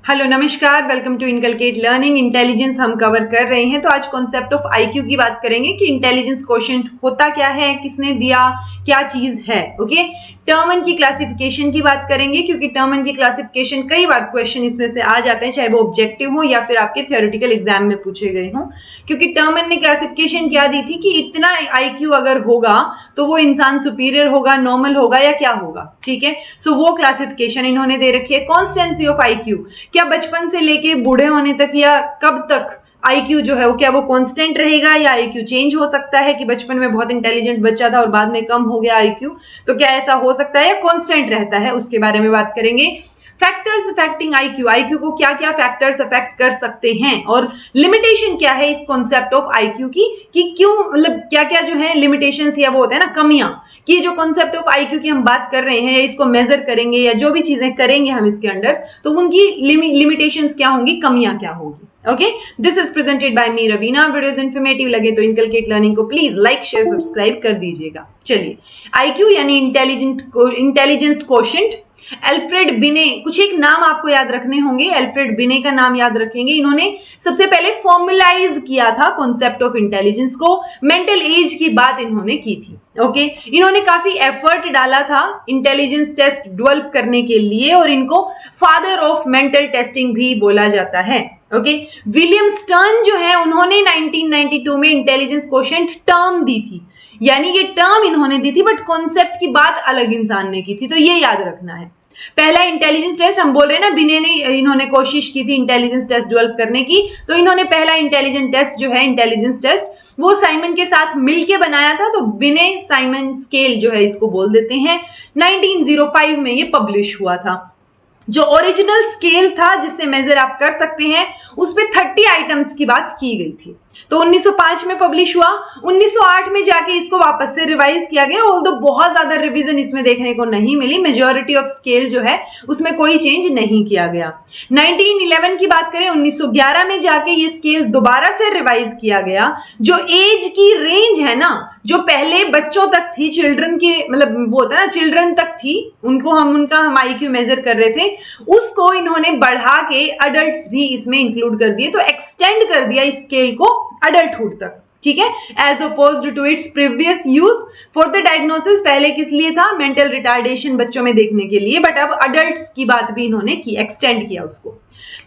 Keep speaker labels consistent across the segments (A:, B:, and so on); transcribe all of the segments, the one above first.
A: Hello नमस्कार, welcome to inculcate learning. Intelligence हम cover कर रहे हैं, तो आज कॉन्सेप्ट ऑफ आईक्यू की बात करेंगे कि इंटेलिजेंस क्वोशिएंट होता क्या है, किसने दिया, क्या चीज है। ओके, टर्म वन की क्लासिफिकेशन की बात करेंगे क्योंकि टर्म वन की क्लासिफिकेशन कई बार क्वेश्चन इसमें से आ जाते हैं, चाहे वो ऑब्जेक्टिव हो या फिर आपके थ्योरेटिकल एग्जाम में पूछे गए हों। क्योंकि टर्म वन ने क्लासिफिकेशन क्या दी थी कि इतना आईक्यू अगर होगा तो वो इंसान सुपीरियर होगा, नॉर्मल होगा या क्या होगा। ठीक है, सो वो क्लासिफिकेशन इन्होंने दे रखी है। कॉन्स्टेंसी ऑफ आईक्यू, क्या बचपन से लेके बूढ़े होने तक या कब तक आईक्यू जो है वो क्या वो कांस्टेंट रहेगा या आईक्यू चेंज हो सकता है कि बचपन में बहुत इंटेलिजेंट बच्चा था और बाद में कम हो गया आईक्यू, तो क्या ऐसा हो सकता है या कांस्टेंट रहता है, उसके बारे में बात करेंगे। फैक्टर्स अफेक्टिंग आईक्यू, आईक्यू को क्या क्या फैक्टर्स अफेक्ट कर सकते हैं और लिमिटेशन क्या है इस कॉन्सेप्ट ऑफ आईक्यू की, कि क्यों मतलब क्या क्या जो है लिमिटेशंस या वो होता है ना कमियां, कि जो कॉन्सेप्ट ऑफ आईक्यू की हम बात कर रहे हैं, इसको मेजर करेंगे या जो भी चीजें करेंगे हम इसके अंडर, तो उनकी लिमिटेशंस क्या होंगी, कमियां क्या होगी। Okay, this is presented by me Raveena. Videos informative लगे तो इनकलकेट लर्निंग को प्लीज लाइक शेयर सब्सक्राइब कर दीजिएगा। चलिए, आईक्यू यानी इंटेलिजेंस क्वोशिएंट। एल्फ्रेड बिने, कुछ एक नाम आपको याद रखने होंगे। एल्फ्रेड बिने का नाम याद रखेंगे। इन्होंने सबसे पहले फॉर्मुलाइज किया था कॉन्सेप्ट ऑफ इंटेलिजेंस को, मेंटल एज की बात इन्होंने की थी। ओके, इन्होंने काफी एफर्ट डाला था इंटेलिजेंस टेस्ट डेवलप करने के लिए और इनको फादर ऑफ मेंटल टेस्टिंग भी बोला जाता है। ओके, विलियम स्टर्न जो है उन्होंने 1992 में इंटेलिजेंस क्वोशिएंट टर्म दी थी, यानी ये टर्म इन्होंने दी थी बट कॉन्सेप्ट की बात अलग इंसान ने की थी, तो ये याद रखना है। पहला इंटेलिजेंस टेस्ट हम बोल रहे हैं ना, बिने ने इन्होंने कोशिश की थी इंटेलिजेंस टेस्ट डेवलप करने की, तो इन्होंने पहला इंटेलिजेंस टेस्ट जो है इंटेलिजेंस टेस्ट वो साइमन के साथ मिलके बनाया था, तो बिने साइमन स्केल जो है इसको बोल देते हैं। 1905 में ये पब्लिश हुआ था। जो ओरिजिनल स्केल था जिससे मेजर आप कर सकते हैं उस पे 30 आइटम्स की बात की गई थी, तो 1905 में पब्लिश हुआ। 1908 में जाके इसको वापस से रिवाइज किया गया, ऑल्दो बहुत ज्यादा रिवीजन इसमें देखने को नहीं मिली। मेजॉरिटी ऑफ स्केल जो है उसमें कोई चेंज नहीं किया गया। 1911 की बात करें, 1911 में जाके ये स्केल दोबारा से रिवाइज किया गया। जो एज की रेंज है ना, जो पहले बच्चों तक थी, चिल्ड्रन के मतलब वो होता है ना, चिल्ड्रन तक थी, उनका हम आईक्यू मेजर कर रहे थे, उसको इन्होंने बढ़ा के अडल्ट्स भी इसमें इंक्लूड कर दिए, तो एक्सटेंड कर दिया इस स्केल को अडल्टहुड तक। ठीक है, as opposed to its previous use for the diagnosis. पहले किस लिए था, मेंटल रिटार्डेशन बच्चों में देखने के लिए, बट अब अडल्ट्स की बात भी इन्होंने की, एक्सटेंड किया उसको।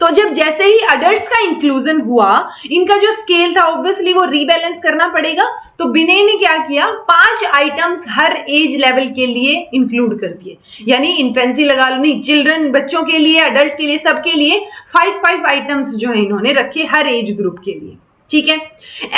A: तो जब जैसे ही अडल्ट्स का इंक्लूजन हुआ, इनका जो स्केल था ऑब्वियसली वो रीबैलेंस करना पड़ेगा, तो बिने ने क्या किया, 5 आइटम्स हर एज लेवल के लिए इंक्लूड कर दिए, यानी इन्फेंसी लगा लो, नहीं चिल्ड्रन बच्चों के लिए, अडल्ट के लिए, सबके लिए 5 आइटम्स जो है इन्होंने रखे हर एज ग्रुप के लिए। ठीक है,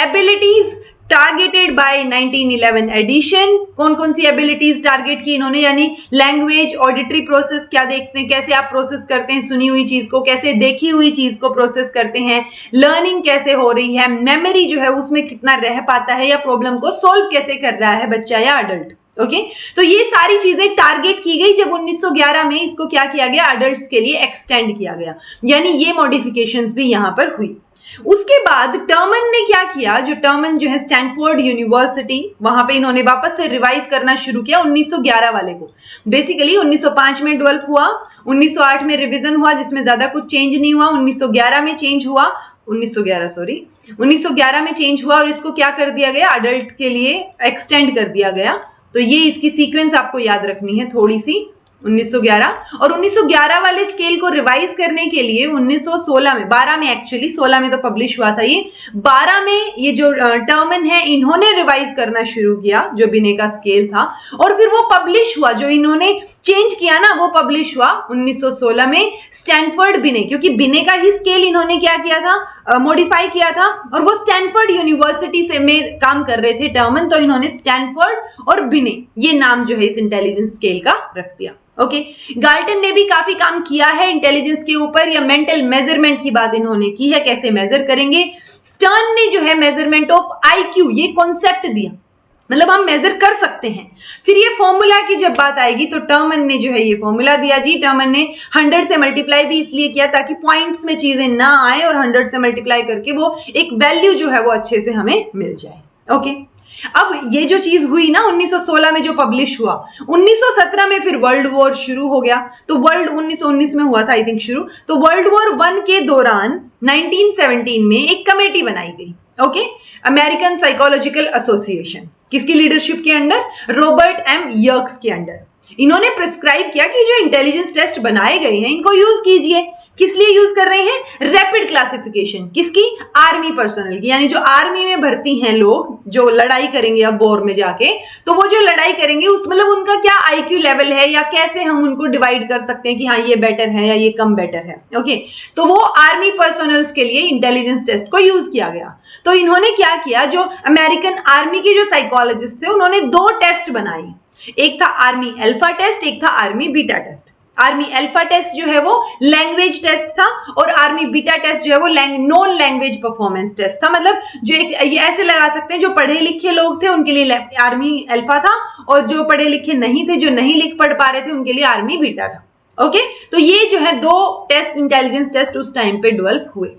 A: एबिलिटीज टारगेटेड बाय 1911 एडिशन। कौन कौन सी एबिलिटीज टारगेट की इन्होंने, यानी लैंग्वेज, ऑडिटरी प्रोसेस क्या देखते हैं, कैसे आप प्रोसेस करते हैं सुनी हुई चीज को, कैसे देखी हुई चीज को प्रोसेस करते हैं, लर्निंग कैसे हो रही है, मेमोरी जो है उसमें कितना रह पाता है, या प्रॉब्लम को सोल्व कैसे कर रहा है बच्चा या अडल्ट। ओके, तो ये सारी चीजें टारगेट की गई जब 1911 में इसको क्या किया गया, अडल्ट्स के लिए एक्सटेंड किया गया, यानी ये मॉडिफिकेशंस भी यहां पर हुई। उसके बाद टर्मन ने क्या किया, जो टर्मन जो है स्टैनफोर्ड यूनिवर्सिटी, वहां पे इन्होंने वापस से रिवाइज करना शुरू किया 1911 वाले को। बेसिकली 1905 में डेवलप हुआ, 1908 में रिवीजन हुआ जिसमें ज्यादा कुछ चेंज नहीं हुआ, 1911 में चेंज हुआ, 1911 में चेंज हुआ और इसको क्या कर दिया गया, अडल्ट के लिए एक्सटेंड कर दिया गया। तो ये इसकी सीक्वेंस आपको याद रखनी है थोड़ी सी। 1911 और 1911 वाले स्केल को रिवाइज करने के लिए 1916 में, 12 में एक्चुअली, 16 में तो पब्लिश हुआ था ये, 12 में ये जो टर्मन है इन्होंने रिवाइज करना शुरू किया जो बिने का स्केल था, और फिर वो पब्लिश हुआ, जो इन्होंने चेंज किया ना वो पब्लिश हुआ 1916 में स्टैनफोर्ड बिने, क्योंकि बिने का ही स्केल इन्होंने क्या किया था, मॉडिफाई किया था, और वो स्टैनफोर्ड यूनिवर्सिटी से में काम कर रहे थे टर्मन, तो इन्होंने स्टैनफोर्ड और बिने ये नाम जो है इस इंटेलिजेंस स्केल का रख दिया। ओके, गाल्टन ने भी काफी काम किया है इंटेलिजेंस के ऊपर, या मेंटल मेजरमेंट की बात इन्होंने की है, कैसे मेजर करेंगे। स्टर्न ने जो है मेजरमेंट ऑफ आईक्यू ये कॉन्सेप्ट दिया, मतलब हम मेजर कर सकते हैं। फिर ये फॉर्मूला की जब बात आएगी तो टर्मन ने जो है ये फॉर्मूला दिया जी। टर्मन ने 100 से मल्टीप्लाई भी इसलिए किया ताकि पॉइंट्स में चीजें ना आए, और 100 से मल्टीप्लाई करके वो एक वैल्यू जो है वो अच्छे से हमें मिल जाए। ओके, अब ये जो चीज हुई ना 1916 में जो पब्लिश हुआ, 1917 में फिर वर्ल्ड वॉर शुरू हो गया, तो वर्ल्ड 1919 में हुआ था आई थिंक शुरू, तो वर्ल्ड वॉर 1 के दौरान 1917 में एक कमेटी बनाई गई, ओके, अमेरिकन साइकोलॉजिकल एसोसिएशन, किसकी लीडरशिप के अंडर? रॉबर्ट एम यर्क्स के अंडर। इन्होंने प्रिस्क्राइब किया कि जो इंटेलिजेंस टेस्ट बनाए गए हैं इनको यूज कीजिए। किस लिए यूज कर रहे हैं? रैपिड क्लासिफिकेशन, किसकी? आर्मी पर्सनल की, यानी जो आर्मी में भर्ती हैं लोग जो लड़ाई करेंगे अब वॉर में जाके, तो वो जो लड़ाई करेंगे उस मतलब उनका क्या आईक्यू लेवल है या कैसे हम उनको डिवाइड कर सकते हैं कि हाँ ये बेटर है या ये कम बेटर है, ओके। तो वो आर्मी पर्सनल्स के लिए इंटेलिजेंस टेस्ट को यूज किया गया। तो इन्होंने क्या किया, जो अमेरिकन आर्मी के जो साइकोलॉजिस्ट थे उन्होंने 2 टेस्ट बनाई, एक था आर्मी अल्फा टेस्ट, एक था army beta test. Army alpha test जो है वो लैंग्वेज टेस्ट था और आर्मी बीटा टेस्ट जो है वो नॉन लैंग्वेज परफॉर्मेंस टेस्ट था। मतलब जो एक ये ऐसे लगा सकते हैं, जो पढ़े लिखे लोग थे उनके लिए आर्मी अल्फा था और जो पढ़े लिखे नहीं थे, जो नहीं लिख पढ़ पा रहे थे, उनके लिए आर्मी बीटा था, ओके। तो ये जो है 2 टेस्ट, इंटेलिजेंस टेस्ट उस टाइम पे डेवलप हुए।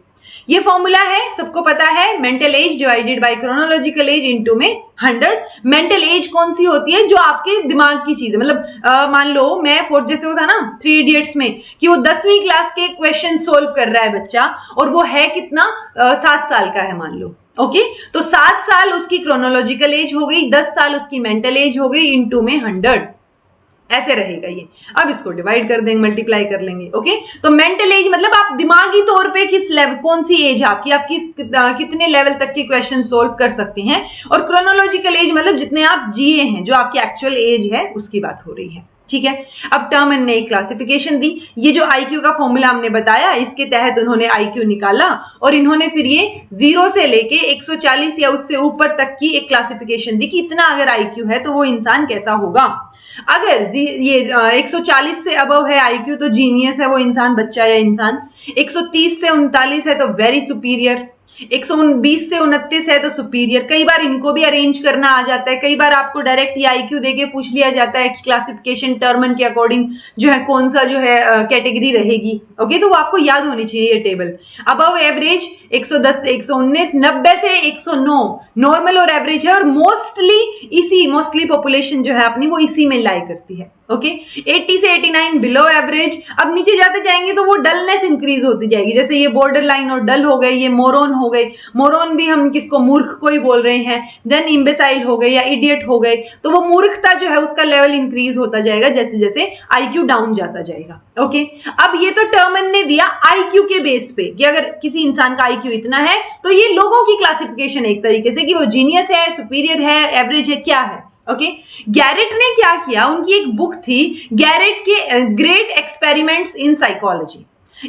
A: ये फॉर्मूला है, सबको पता है, mental as divided by chronological age into में 100। मेंटल एज कौन सी होती है? जो आपके दिमाग की चीज है। मतलब मान लो मैं फोर्थ, जैसे वो था ना 3 इडियट्स में कि वो 10वीं क्लास के क्वेश्चन सोल्व कर रहा है बच्चा और वो है कितना 7 साल का है मान लो, ओके। तो 7 साल उसकी क्रोनोलॉजिकल एज हो गई, 10 साल उसकी मेंटल एज हो गई, इनटू में 100 ऐसे रहेगा ये। अब इसको डिवाइड कर देंगे, मल्टीप्लाई कर लेंगे, ओके। तो मेंटल एज मतलब आप दिमागी तौर पे किस लेवल, कौन सी एज आपकी, आप कितने लेवल तक के क्वेश्चन सोल्व कर सकते हैं। और क्रोनोलॉजिकल एज मतलब जितने आप जिए हैं, जो आपकी एक्चुअल एज है उसकी बात हो रही है, ठीक है। अब टर्मन ने एक क्लासिफिकेशन दी, ये जो आईक्यू का फॉर्मूला हमने बताया इसके तहत उन्होंने आईक्यू निकाला और इन्होंने फिर ये 0 से लेके 140 या उससे ऊपर तक की एक क्लासिफिकेशन दी कि इतना अगर आईक्यू है तो वो इंसान कैसा होगा। अगर ये 140 से अबव है आईक्यू तो जीनियस है वो इंसान, बच्चा या इंसान। 130 से 39 है तो वेरी सुपीरियर। 120 से 29 है तो सुपीरियर। कई बार इनको भी अरेंज करना आ जाता है, कई बार आपको डायरेक्ट ये आईक्यू देके पूछ लिया जाता है कि क्लासिफिकेशन टर्मन के अकॉर्डिंग जो है कौन सा जो है कैटेगरी रहेगी, ओके। तो वो आपको याद होनी चाहिए ये टेबल। अबव एवरेज 110 से 119, 90 से 109 नॉर्मल और एवरेज है और मोस्टली पॉपुलेशन जो है अपनी वो इसी में लाई करती है, ओके। 80 से 89 बिलो एवरेज। अब नीचे जाते जाएंगे तो वो डलनेस इंक्रीज होती जाएगी, जैसे ये बॉर्डर लाइन और डल हो गए, ये मोरोन हो गए। मोरोन भी हम किसको, मूर्ख को ही बोल रहे हैं। देन इम्बेसाइल हो गए या इडियट हो गए, तो वो मूर्खता जो है उसका लेवल इंक्रीज होता जाएगा जैसे जैसे आईक्यू डाउन जाता जाएगा, ओके। अब ये तो टर्मन ने दिया आईक्यू के बेस पे कि अगर किसी इंसान का आईक्यू इतना है तो ये लोगों की क्लासिफिकेशन एक तरीके से कि वो जीनियस है, सुपीरियर है, एवरेज है, क्या है, ओके। गैरेट ने क्या किया, उनकी एक बुक थी गैरेट के ग्रेट एक्सपेरिमेंट्स इन साइकोलॉजी।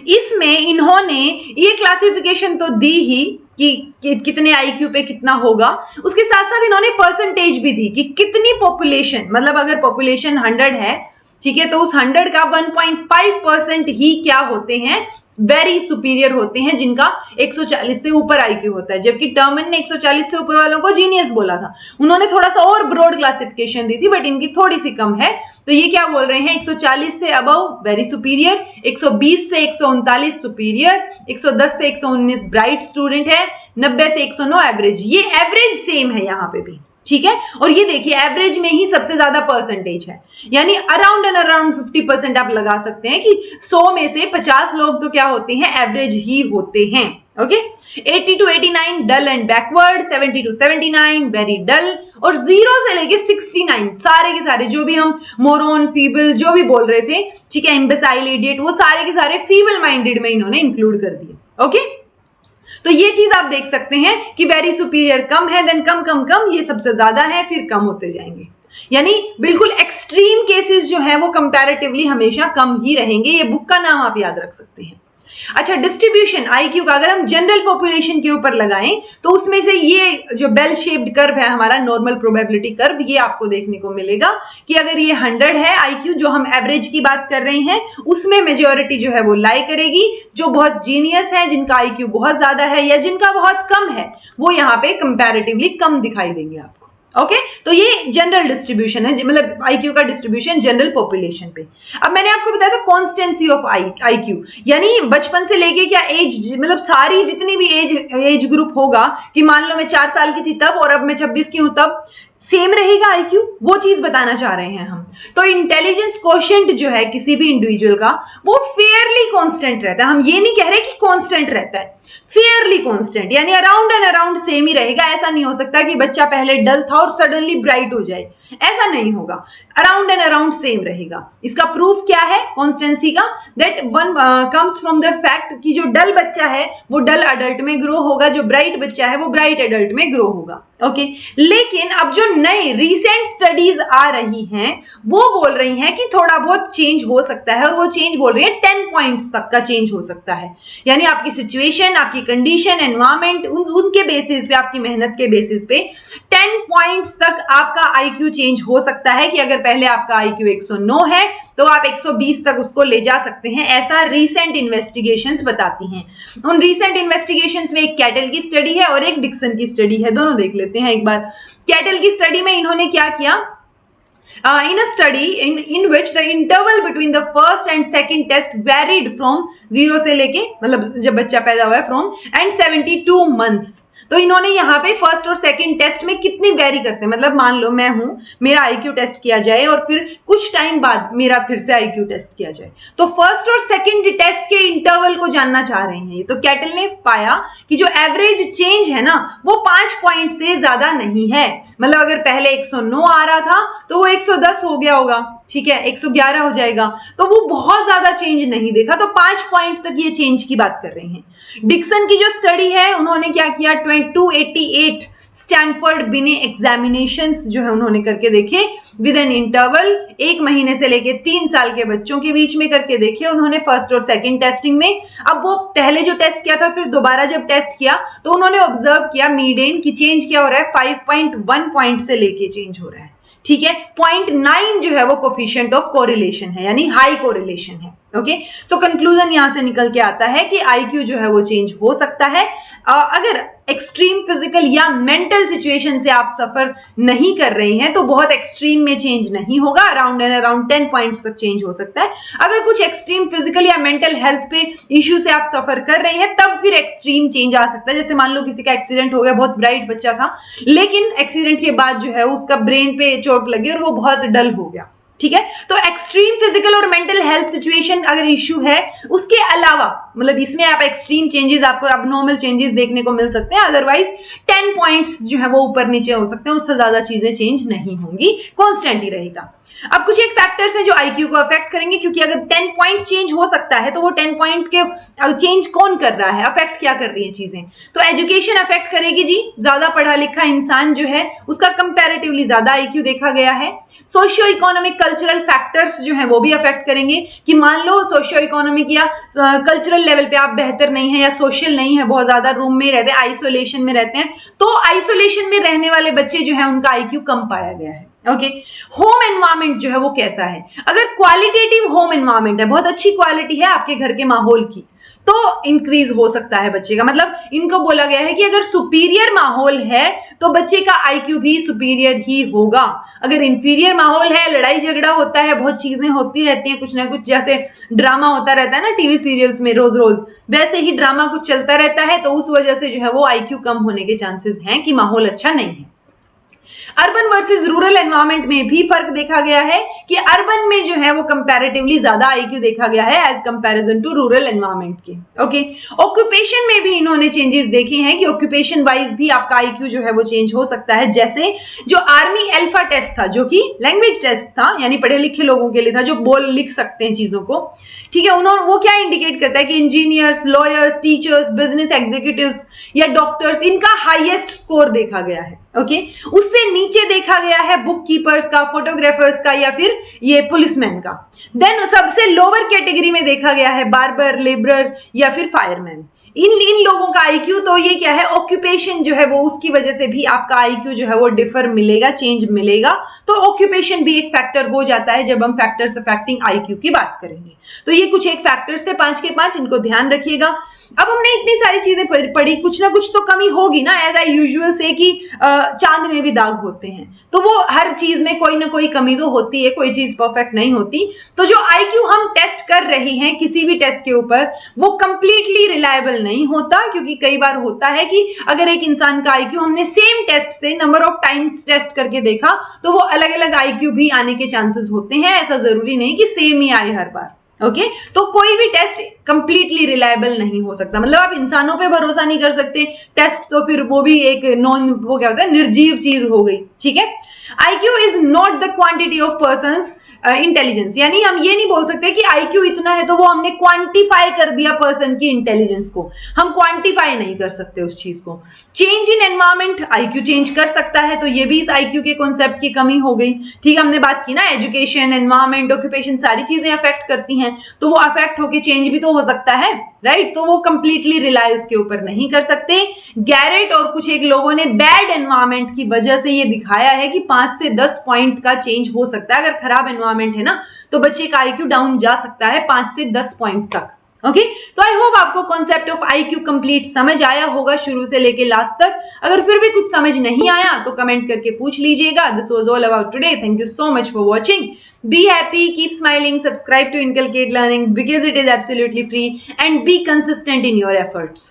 A: इसमें इन्होंने ये क्लासिफिकेशन तो दी ही कि कितने आईक्यू पे कितना होगा, उसके साथ साथ इन्होंने परसेंटेज भी दी कि कितनी पॉपुलेशन, मतलब अगर पॉपुलेशन 100 है, ठीक है, तो उस 100 का 1.5% ही क्या होते हैं, वेरी सुपीरियर होते हैं, जिनका 140 से ऊपर आईक्यू होता है। जबकि टर्मन ने 140 से ऊपर वालों को जीनियस बोला था, उन्होंने थोड़ा सा और ब्रॉड क्लासिफिकेशन दी थी बट इनकी थोड़ी सी कम है। तो ये क्या बोल रहे हैं, 140 से अबव वेरी सुपीरियर, 120 से 139 सुपीरियर, 110 से 119 ब्राइट स्टूडेंट है, 90 से 109 एवरेज। ये एवरेज सेम है यहाँ पे भी, ठीक है। और ये देखिए एवरेज में ही सबसे ज्यादा परसेंटेज है, यानी अराउंड 50% आप लगा सकते हैं कि 100 में से 50 लोग तो क्या होते हैं, एवरेज ही होते हैं, okay. 80 to 89 dull and backward, 70 to 79 very dull, और 0 से लेके 69 सारे के सारे जो भी हम मोरोन, फीबल जो भी बोल रहे थे, ठीक है, इम्बेसाइल, इडियट, वो सारे के सारे फीबल माइंडेड में इन्होंने इंक्लूड कर दिए, ओके। तो ये चीज आप देख सकते हैं कि वेरी सुपीरियर कम है, देन कम कम कम, ये सबसे ज्यादा है, फिर कम होते जाएंगे। यानी बिल्कुल एक्सट्रीम केसेस जो है वो कंपैरेटिवली हमेशा कम ही रहेंगे। ये बुक का नाम आप याद रख सकते हैं। अच्छा, डिस्ट्रीब्यूशन आईक्यू का अगर हम जनरल पॉपुलेशन के ऊपर लगाएं तो उसमें से ये जो बेल शेप्ड कर्व है हमारा नॉर्मल प्रोबेबिलिटी कर्व, ये आपको देखने को मिलेगा कि अगर ये 100 है आईक्यू, जो हम एवरेज की बात कर रहे हैं, उसमें मेजॉरिटी जो है वो लाई करेगी। जो बहुत जीनियस है, जिनका आईक्यू बहुत ज्यादा है या जिनका बहुत कम है, वो यहाँ पे कंपैरेटिवली कम दिखाई देंगे आपको, ओके तो ये जनरल डिस्ट्रीब्यूशन है, मतलब आईक्यू का डिस्ट्रीब्यूशन जनरल पॉपुलेशन पे। अब मैंने आपको बताया था कॉन्स्टेंसी ऑफ आईक्यू, यानी बचपन से लेके क्या एज, मतलब सारी जितनी भी एज ग्रुप होगा, कि मान लो मैं 4 साल की थी तब और अब मैं 26 की हूं तब, सेम रहेगा आईक्यू, वो चीज बताना चाह रहे हैं हम। तो इंटेलिजेंस कोशेंट जो है किसी भी इंडिविजुअल का, वो फेयरली कांस्टेंट रहता है। हम ये नहीं कह रहे कि कांस्टेंट रहता है, फेयरली कांस्टेंट, यानी अराउंड एंड अराउंड सेम ही रहेगा। ऐसा नहीं हो सकता कि बच्चा पहले डल था और सडनली ब्राइट हो जाए, ऐसा नहीं होगा, अराउंड एंड अराउंड सेम रहेगा। इसका प्रूफ क्या है कॉन्स्टेंसी का? That one comes from the fact कि जो डल बच्चा है वो डल अडल्ट में ग्रो होगा, जो ब्राइट बच्चा है वो ब्राइट एडल्ट में ग्रो होगा। ओके लेकिन अब जो नए रिसेंट स्टडीज आ रही हैं वो बोल रही हैं कि थोड़ा बहुत चेंज हो सकता है, और वो चेंज बोल रही है 10 पॉइंट्स तक का चेंज हो सकता है। यानी आपकी सिचुएशन, आपकी कंडीशन, एनवायरमेंट, उनके बेसिस पे, आपकी मेहनत के बेसिस पे 10 पॉइंट्स तक आपका आईक्यू चेंज हो सकता है, कि अगर पहले आपका आईक्यू 109 है तो आप 120 तक उसको ले जा सकते हैं, ऐसा रीसेंट इन्वेस्टिगेशंस बताती हैं। उन रीसेंट इन्वेस्टिगेशंस में एक कैटल की स्टडी है और एक डिक्सन की स्टडी है, दोनों देख लेते हैं एक बार। कैटल की स्टडी में इन्होंने क्या किया, in a study in which the interval between the first and second test varied from 0 से लेके, मतलब जब बच्चा पैदा हुआ है, from and 72 months। तो इन्होंने यहाँ पे फर्स्ट और सेकंड टेस्ट में कितनी वेरी करते हैं, मतलब मान लो मैं हूं, मेरा आईक्यू टेस्ट किया जाए और फिर कुछ टाइम बाद मेरा फिर से आईक्यू टेस्ट किया जाए, तो फर्स्ट और सेकंड टेस्ट के इंटरवल को जानना चाह रहे हैं। तो कैटल ने पाया कि जो एवरेज चेंज है ना वो 5 पॉइंट से ज्यादा नहीं है, मतलब अगर पहले 109 आ रहा था तो वो 110 हो गया होगा, ठीक है, 111 हो जाएगा, तो वो बहुत ज्यादा चेंज नहीं देखा, तो 5 पॉइंट तक ये चेंज की बात कर रहे हैं। डिक्सन की जो स्टडी है उन्होंने क्या किया, 288 स्टैनफोर्ड बिने एग्जामिनेशंस जो है उन्होंने करके देखे, विद एन इंटरवल 1 महीने से लेके 3 साल के बच्चों के बीच में करके देखे उन्होंने फर्स्ट और सेकंड टेस्टिंग में। अब वो पहले जो टेस्ट किया था फिर दोबारा जब टेस्ट किया तो उन्होंने ऑब्जर्व किया मीडियन की चेंज क्या हो रहा है, 5.1 पॉइंट से लेके चेंज हो रहा है, ठीक है। 0.9 जो है वो कोफिशिएंट ऑफ कोरिलेशन है, यानी हाई कोरिलेशन है। ओके सो कंक्लूजन यहां से निकल के आता है कि आईक्यू जो है वो चेंज हो सकता है। अगर एक्सट्रीम फिजिकल या मेंटल सिचुएशन से आप सफर नहीं कर रहे हैं तो बहुत एक्सट्रीम में चेंज नहीं होगा, अराउंड एंड अराउंड 10 पॉइंट्स तक चेंज हो सकता है। अगर कुछ एक्सट्रीम फिजिकल या मेंटल हेल्थ पे इश्यू से आप सफर कर रहे हैं तब फिर एक्सट्रीम चेंज आ सकता है। जैसे मान लो किसी का एक्सीडेंट हो गया, बहुत ब्राइट बच्चा था, लेकिन एक्सीडेंट के बाद जो है उसका ब्रेन पे चोट लगी और वो बहुत डल हो गया, ठीक है। तो एक्सट्रीम फिजिकल और मेंटल हेल्थ सिचुएशन अगर इश्यू है, उसके अलावा मतलब इसमें आप एक्सट्रीम चेंजेस, आपको अबनॉर्मल चेंजेस देखने को मिल सकते हैं, अदरवाइज 10 पॉइंट्स जो है वो ऊपर नीचे हो सकते हैं, उससे ज्यादा चीजें चेंज नहीं होंगी, कांस्टेंट ही रहेगा। अब कुछ एक फैक्टर्स हैं जो आईक्यू को अफेक्ट करेंगे, क्योंकि अगर 10 पॉइंट चेंज हो सकता है तो वो 10 पॉइंट के चेंज कौन कर रहा है, अफेक्ट क्या कर रही है चीजें, तो एजुकेशन अफेक्ट करेगी जी। ज्यादा पढ़ा लिखा इंसान जो है उसका कंपैरेटिवली ज्यादा आईक्यू देखा गया है। सोशियो इकोनॉमिक कल्चरल फैक्टर्स जो है वो भी अफेक्ट करेंगे, कि मान लो सोशियो इकोनॉमिक या कल्चरल लेवल पे आप बेहतर नहीं है या सोशल नहीं है, बहुत ज्यादा रूम में रहते हैं, आइसोलेशन में रहते हैं, तो आइसोलेशन में रहने वाले बच्चे जो है उनका आईक्यू कम पाया गया है। ओके होम एनवायरमेंट जो है वो कैसा है, अगर क्वालिटेटिव होम एनवायरमेंट है, बहुत अच्छी क्वालिटी है आपके घर के माहौल की, तो इंक्रीज हो सकता है बच्चे का। मतलब इनको बोला गया है कि अगर सुपीरियर माहौल है तो बच्चे का आईक्यू भी सुपीरियर ही होगा। अगर इंफीरियर माहौल है, लड़ाई झगड़ा होता है, बहुत चीजें होती रहती हैं, कुछ ना कुछ, जैसे ड्रामा होता रहता है ना टीवी सीरियल्स में रोज रोज, वैसे ही ड्रामा कुछ चलता रहता है, तो उस वजह से जो है वो आईक्यू कम होने के चांसेस हैं कि माहौल अच्छा नहीं है। अर्बन वर्सेस रूरल एनवायरमेंट में भी फर्क देखा गया है कि अर्बन में जो है वो कंपैरेटिवली ज्यादा आईक्यू देखा गया है as comparison to rural environment के। ओके ऑक्यूपेशन में भी इन्होंने चेंजेस देखे हैं कि ऑक्यूपेशन वाइज भी आपका आईक्यू जो है वो चेंज हो सकता है। जैसे जो आर्मी अल्फा टेस्ट था, जो कि लैंग्वेज टेस्ट था, यानी पढ़े लिखे लोगों के लिए था, जो बोल लिख सकते हैं चीजों को, ठीक है, उन्होंने वो क्या इंडिकेट करता है कि engineers, lawyers, teachers, business executives या डॉक्टर्स, इनका हाईएस्ट स्कोर देखा गया है। ओके उससे नीचे देखा गया है बुक कीपर्स का, फोटोग्राफर्स का, या फिर ये पुलिसमैन का। देन सबसे लोअर कैटेगरी में देखा गया है बार्बर, लेबरर या फिर फायरमैन। इन लोगों का आईक्यू, तो ये क्या है, ऑक्यूपेशन जो है वो, उसकी वजह से भी आपका आईक्यू जो है वो डिफर मिलेगा, चेंज मिलेगा। तो ऑक्यूपेशन भी एक फैक्टर हो जाता है जब हम फैक्टर्स अफेक्टिंग आईक्यू की बात करेंगे। तो ये कुछ एक फैक्टर्स थे 5 के 5, इनको ध्यान रखिएगा। अब हमने इतनी सारी चीजें पढ़ी, कुछ ना कुछ तो कमी होगी ना, एज आई यूजुअल से कि चांद में भी दाग होते हैं, तो वो हर चीज में कोई ना कोई कमी तो होती है, कोई चीज परफेक्ट नहीं होती। तो जो आईक्यू हम टेस्ट कर रहे हैं किसी भी टेस्ट के ऊपर, वो कंप्लीटली रिलायबल नहीं होता, क्योंकि कई बार होता है कि अगर एक इंसान का आईक्यू हमने सेम टेस्ट से नंबर ऑफ टाइम्स टेस्ट करके देखा तो वो अलग अलग आईक्यू भी आने के चांसेस होते हैं, ऐसा जरूरी नहीं कि सेम ही आए हर बार। ओके तो कोई भी टेस्ट कंप्लीटली रिलायबल नहीं हो सकता, मतलब आप इंसानों पे भरोसा नहीं कर सकते टेस्ट, तो फिर वो भी एक वो क्या होता है, निर्जीव चीज हो गई। ठीक है, IQ is not the quantity of persons intelligence, यानी हम ये नहीं बोल सकते कि आईक्यू इतना है तो वो हमने क्वांटिफाई कर दिया पर्सन की इंटेलिजेंस को, हम क्वांटिफाई नहीं कर सकते उस चीज को। Change in environment, IQ change कर सकता है, तो ये भी इस आईक्यू के कॉन्सेप्ट की कमी हो गई। ठीक है, हमने बात की ना, एजुकेशन, एनवायरमेंट, ऑक्यूपेशन, सारी चीजें अफेक्ट करती हैं, तो वो अफेक्ट होके चेंज भी तो हो सकता है, राइट, तो वो कंप्लीटली रिलाई उसके ऊपर नहीं कर सकते। गैरेट और कुछ एक लोगों ने बैड एनवायरमेंट की वजह से ये दिखाया है कि 5 से 10 पॉइंट का चेंज हो सकता है, अगर खराब एनवायरमेंट है ना तो बच्चे का आईक्यू डाउन जा सकता है 5 से 10 पॉइंट तक। ओके तो आई होप आपको कॉन्सेप्ट ऑफ आईक्यू कंप्लीट समझ आया होगा शुरू से लेके लास्ट तक। अगर फिर भी कुछ समझ नहीं आया तो कमेंट करके पूछ लीजिएगा। This was all about today, thank you so much for watching. Be happy, keep smiling, subscribe to Inculcate Learning because it is absolutely free, and be consistent in your efforts.